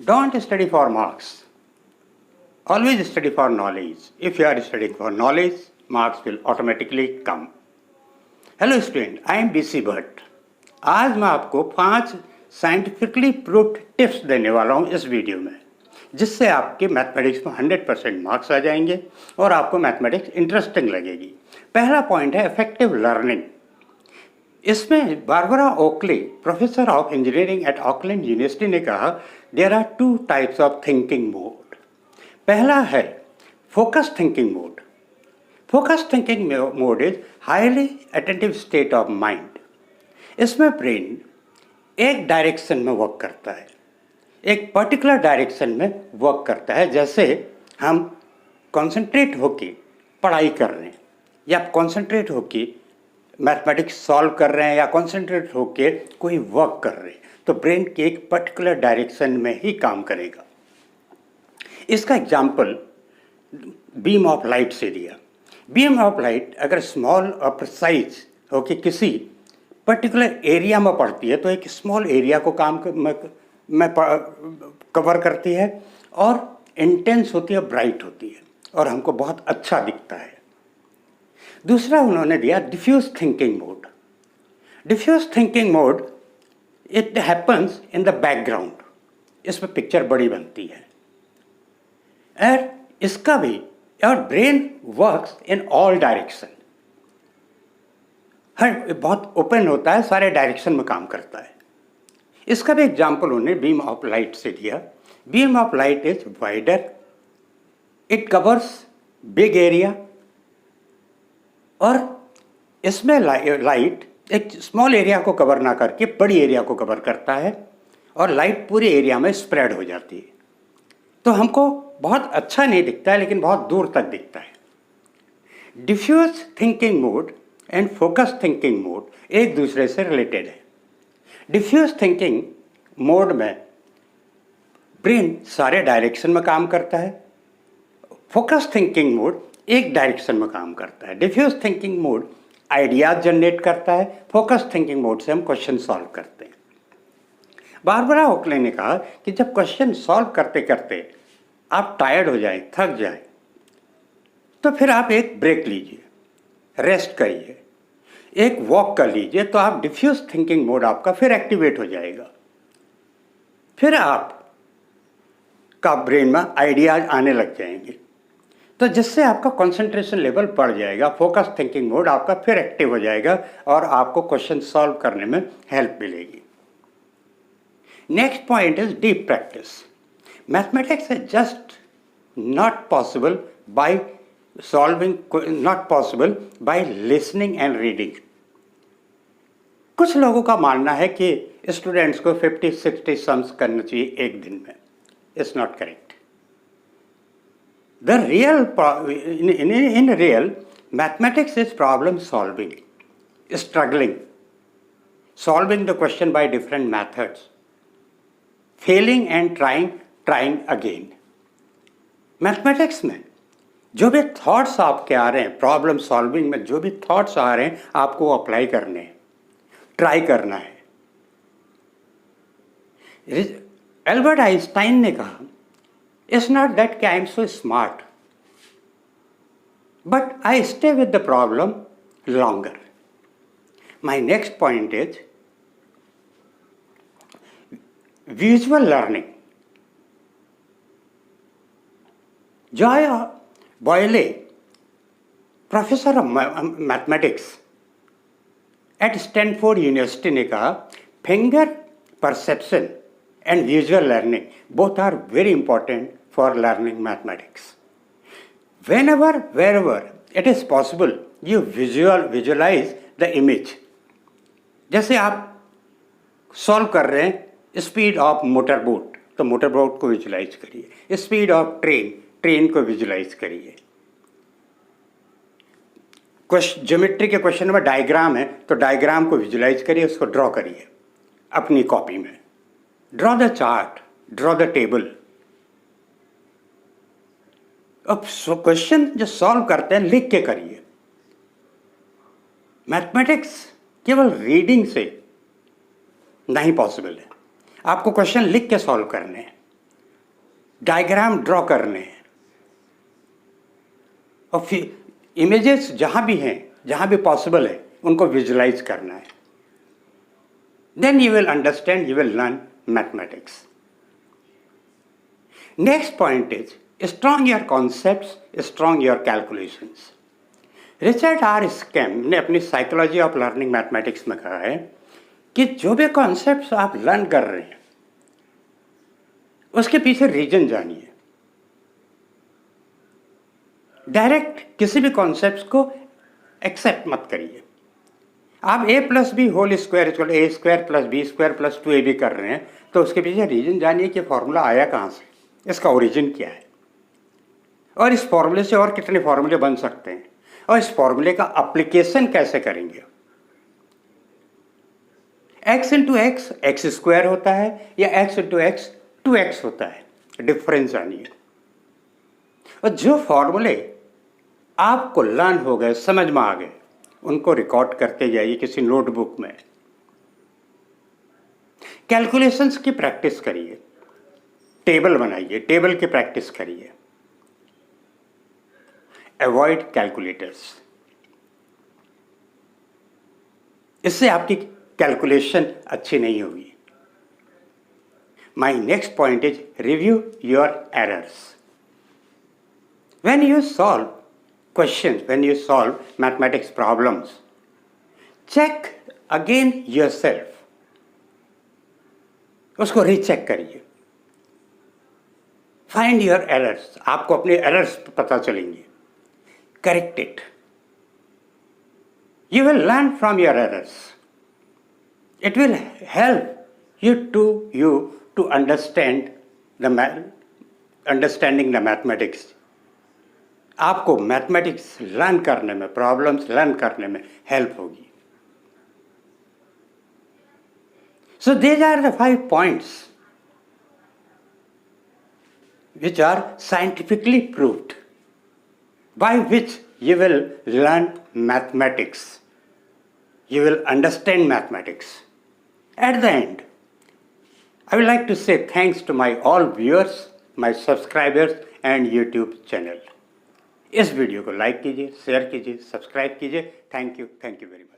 Don't study for marks. Always study for knowledge. If you are studying for knowledge, marks will automatically come. Hello student, I am BC Bhatt. आज मैं आपको 5 scientifically proved tips देने वाला हूँ इस video में, जिससे आपके मैथमेटिक्स में 100% मार्क्स आ जाएंगे और आपको मैथमेटिक्स इंटरेस्टिंग लगेगी। पहला पॉइंट है इफेक्टिव लर्निंग। इसमें Barbara Oakley, professor of engineering at Auckland university ने कहा there are 2 types of thinking mode. पहला है focus thinking mode. Focus thinking mode is highly attentive state of mind. इसमें brain एक डायरेक्शन में work करता है, एक पर्टिकुलर डायरेक्शन में वर्क करता है। जैसे हम कॉन्सेंट्रेट होके पढ़ाई कर रहे हैं, या कॉन्सेंट्रेट होके मैथमेटिक्स सॉल्व कर रहे हैं, या कॉन्सेंट्रेट होके कोई वर्क कर रहे हैं, तो ब्रेन के एक पर्टिकुलर डायरेक्शन में ही काम करेगा। इसका एग्जाम्पल बीम ऑफ लाइट से दिया। बीम ऑफ लाइट अगर स्मॉल और प्रिसाइज होके किसी पर्टिकुलर एरिया में पड़ती है, तो एक स्मॉल एरिया को में कवर करती है और इंटेंस होती है, ब्राइट होती है और हमको बहुत अच्छा दिखता है। दूसरा उन्होंने दिया diffuse thinking mode. Diffuse thinking mode it happens in the background. इसमें पिक्चर बड़ी बनती है और इसका भी और brain works in all direction. हर बहुत ओपन होता है, सारे डायरेक्शन में काम करता है। इसका भी एग्जाम्पल उन्होंने बीम ऑफ लाइट से दिया। Beam of light is wider, it covers big area, और इसमें लाइट एक स्मॉल एरिया को कवर ना करके बड़ी एरिया को कवर करता है और लाइट पूरे एरिया में स्प्रेड हो जाती है। तो हमको बहुत अच्छा नहीं दिखता है, लेकिन बहुत दूर तक दिखता है। Diffuse thinking mode and focus thinking mode एक दूसरे से रिलेटेड है। डिफ्यूज थिंकिंग मोड में ब्रेन सारे डायरेक्शन में काम करता है। फोकस थिंकिंग मोड एक डायरेक्शन में काम करता है। Diffuse thinking mode ideas generate करता है। फोकस थिंकिंग मोड से हम क्वेश्चन सॉल्व करते हैं। बारबरा ओकले ने कहा कि जब क्वेश्चन सॉल्व करते करते आप टायर्ड हो जाए, थक जाए, तो फिर आप एक ब्रेक लीजिए, रेस्ट करिए, एक वॉक कर लीजिए, तो आप डिफ्यूज थिंकिंग मोड आपका फिर एक्टिवेट हो जाएगा। फिर आप का ब्रेन में आइडियाज आने लग जाएंगे, तो जिससे आपका कंसंट्रेशन लेवल बढ़ जाएगा। फोकस थिंकिंग मोड आपका फिर एक्टिव हो जाएगा और आपको क्वेश्चन सॉल्व करने में हेल्प मिलेगी। Next point is deep practice. Mathematics is just not possible by solving, not possible by listening and reading. कुछ लोगों का मानना है कि स्टूडेंट्स को 50-60 सम्स करना चाहिए एक दिन में। It's not correct. The real in real mathematics is problem solving, struggling, solving the question by different methods, failing and trying again. Mathematics में जो भी थॉट्स आपके आ रहे हैं, प्रॉब्लम सॉल्विंग में जो भी थॉट्स आ रहे हैं, आपको अप्लाई करने हैं, ट्राई करना है। एल्बर्ट आइंस्टाइन ने कहा It's not that I am so smart, but I stay with the problem longer. My next point is visual learning. Joy Boyle, professor of mathematics at Stanford University ने कहा finger perception and visual learning both are very important for learning mathematics. Whenever, wherever it is possible, you visualize the image. जैसे आप solve कर रहे हैं speed of motor boat, तो motor boat को visualise करिए। स्पीड ऑफ ट्रेन को visualise करिए। ज्योमेट्री के क्वेश्चन में डायग्राम है, तो डायग्राम को विजुलाइज करिए, उसको ड्रॉ करिए अपनी कॉपी में। Draw the chart, draw the table. अब क्वेश्चन जो सॉल्व करते हैं लिख के करिए। मैथमेटिक्स केवल रीडिंग से नहीं पॉसिबल है, आपको क्वेश्चन लिख के सॉल्व करने हैं। डायग्राम ड्रॉ करने हैं और फिर इमेजेस जहाँ भी हैं, जहाँ भी पॉसिबल है, उनको विजुलाइज करना है. Then you will understand, you will learn mathematics. Next point is strong your concepts, strong your calculations. Richard R Skemp ने अपनी साइकोलॉजी ऑफ लर्निंग मैथमेटिक्स में कहा है कि जो भी कॉन्सेप्ट्स आप लर्न कर रहे हैं उसके पीछे रीजन जानिए. डायरेक्ट किसी भी कॉन्सेप्ट्स को एक्सेप्ट मत करिए. आप a plus B whole square equal A square plus B square plus 2ab कर रहे हैं तो उसके पीछे रीजन जानिए कि फॉर्मूला आया कहाँ से, इसका ओरिजिन क्या है, और इस फॉर्मूले से और कितने फॉर्मूले बन सकते हैं, और इस फॉर्मूले का एप्लीकेशन कैसे करेंगे. x into x x square होता है या x इंटू एक्स 2x होता है, डिफरेंस जानिए. और जो फॉर्मूले आपको लर्न हो गए, समझ में आ गए, उनको रिकॉर्ड करते जाइए किसी नोटबुक में. कैलकुलेशंस की प्रैक्टिस करिए, टेबल बनाइए, टेबल की प्रैक्टिस करिए. अवॉइड कैलकुलेटर्स, इससे आपकी कैलकुलेशन अच्छी नहीं होगी. My next point is review your errors. When you solve questions, when you solve mathematics problems, check again yourself. उसको रीचेक करिए. फाइंड योर एरर्स, आपको अपने एरर्स पता चलेंगे. Correct it. You will learn from your errors. It will help you to understand understanding the mathematics. आपको mathematics learn करने में, problems learn करने में हेल्प होगी. सो these are the 5 points which are scientifically proved by which you will learn mathematics. You will understand mathematics. At the end, I would like to say thanks to my all viewers, my subscribers and YouTube channel. इस video को like कीजिए, share कीजिए, subscribe कीजिए. Thank you very much.